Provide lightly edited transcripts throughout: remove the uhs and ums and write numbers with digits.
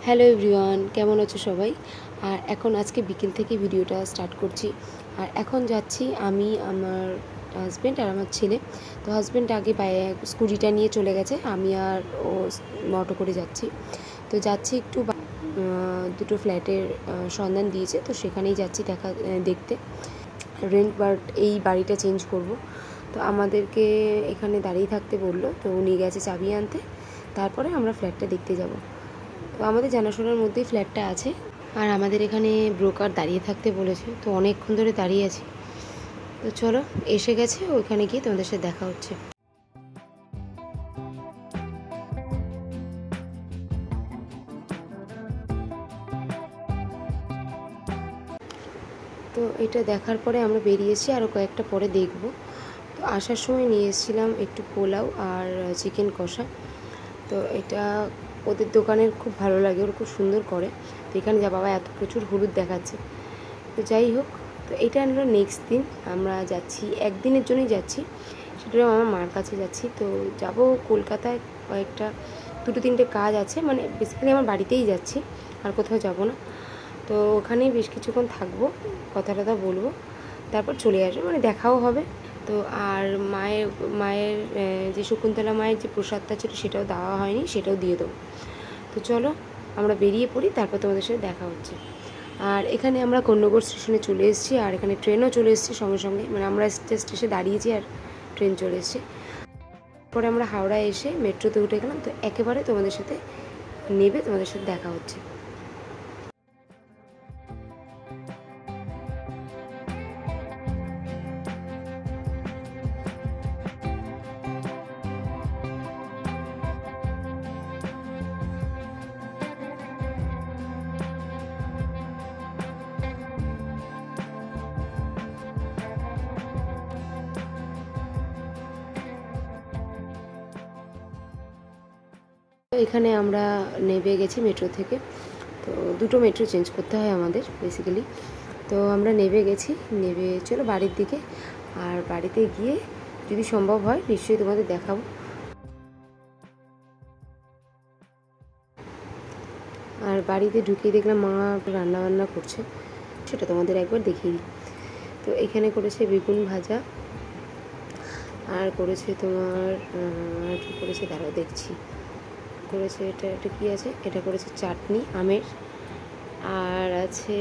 Hello everyone, কেমন আছো সবাই? আর এখন আজকে বিকেল থেকে ভিডিওটা স্টার্ট করছি। আর এখন যাচ্ছি আমি, আমার হাজব্যান্ড আর আমার ছেলে। তো হাজব্যান্ড আগে স্কুটিটা নিয়ে চলে গেছে, আমি আর ও অটো করে যাচ্ছি। তো যাচ্ছি একটু দুটো ফ্ল্যাটের সন্ধান দিয়েছে, তো সেখানেই যাচ্ছি দেখতে। এই বাড়িটা চেঞ্জ করব। তো আমাদেরকে এখানে দাঁড়িয়ে থাকতে বললো, তো উনি গেছে চাবি আনতে, তারপরে আমরা ফ্ল্যাটটা দেখতে যাব। তো আমাদের জানাশোনার মধ্যেই ফ্ল্যাটটা আছে। আর আমাদের এখানে ব্রোকার দাঁড়িয়ে থাকতে বলেছে, তো অনেকক্ষণ ধরে দাঁড়িয়ে আছি। তো চলো, এসে গেছে, ওইখানে গিয়ে তোমাদের সাথে দেখা হচ্ছে। তো এটা দেখার পরে আমরা বেরিয়েছি, আরও কয়েকটা পরে দেখব। তো আসার সময় নিয়ে এসেছিলাম একটু পোলাও আর চিকেন কষা। তো এটা ওদের দোকানের খুব ভালো লাগে, ওরা খুব সুন্দর করে। তো এখানে যা বাবা এত প্রচুর হলুদ দেখাচ্ছে। তো যাই হোক, তো এটা হলো নেক্সট দিন আমরা যাচ্ছি, একদিনের জন্যই যাচ্ছি, সেটা আমার মার কাছে যাচ্ছি। তো যাব কলকাতায়, কয়েকটা দুটো তিনটে কাজ আছে, মানে বেসিক্যালি আমার বাড়িতেই যাচ্ছি, আর কোথাও যাব না। তো ওখানেই বেশ কিছুক্ষণ থাকবো, কথা টথা বলবো, তারপর চলে আসবো, মানে দেখাও হবে। তো আর মায়ের যে শকুন্তলা মায়ের যে প্রসাদটা ছিল সেটাও দেওয়া হয়নি, সেটাও দিয়ে দেবো। তো চলো আমরা বেরিয়ে পড়ি, তারপর তোমাদের সাথে দেখা হচ্ছে। আর এখানে আমরা কন্যগড় স্টেশনে চলে এসেছি, আর এখানে ট্রেনও চলে এসেছি সঙ্গে সঙ্গে, মানে আমরা জাস্ট এসে দাঁড়িয়েছি আর ট্রেন চলে এসেছে। পরে আমরা হাওড়ায় এসে মেট্রোতে উঠে গেলাম। তো একেবারে তোমাদের সাথে তোমাদের সাথে দেখা হচ্ছে। এখানে আমরা নেমে গেছি মেট্রো থেকে। তো দুটো মেট্রো চেঞ্জ করতে হয় আমাদের বেসিক্যালি। তো আমরা নেমে চলো বাড়ির দিকে। আর বাড়িতে গিয়ে যদি সম্ভব হয় নিশ্চয়ই তোমাদের দেখাবো। আর বাড়িতে ঢুকিয়ে দেখলাম মা রান্না বান্না করছে, সেটা তোমাদের একবার দেখিয়ে দিই। তো এখানে করেছে বেগুন ভাজা, আর করেছে তোমার কী করেছে দাঁড়াও দেখছি, করেছে এটা কী আছে, এটা করেছে চাটনি আমের, আর আছে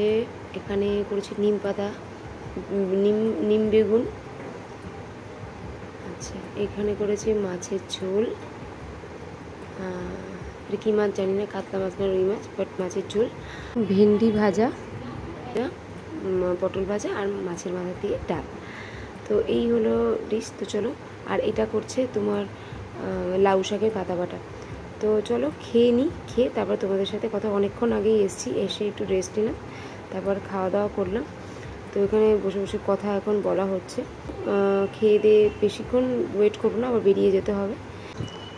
এখানে করেছে নিম পাতা, নিম বেগুন, আচ্ছা এখানে করেছে মাছের ঝোল, এটা কী মাছ জানি না, কাতলা মাছ না রুই মাছ, বাট মাছের ঝোল, ভেন্ডি ভাজা, পটল ভাজা, আর মাছের মাথা দিয়ে ডাল। তো এই হলো ডিশ। তো চলো, আর এটা করছে তোমার লাউ শাকের পাতা বাটা। তো চলো খেয়ে নিই, খেয়ে তারপর তোমাদের সাথে কথা। অনেকক্ষণ আগেই এসে একটু রেস্ট নিলাম, তারপর খাওয়া দাওয়া করলাম। তো এখানে বসে বসে কথা এখন বলা হচ্ছে। খেয়ে দিয়ে বেশিক্ষণ ওয়েট করবো না, আবার বেরিয়ে যেতে হবে।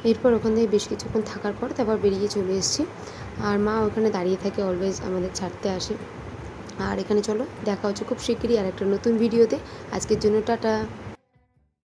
এরপর ওখান থেকে বেশ কিছুক্ষণ থাকার পর তারপর বেরিয়ে চলে এসেছি। আর মা ওখানে দাঁড়িয়ে থাকে, অলওয়েজ আমাদের ছাড়তে আসে। আর এখানে চলো দেখা হচ্ছে খুব শিগগিরই আর একটা নতুন ভিডিওতে। আজকের জন্য টাটা।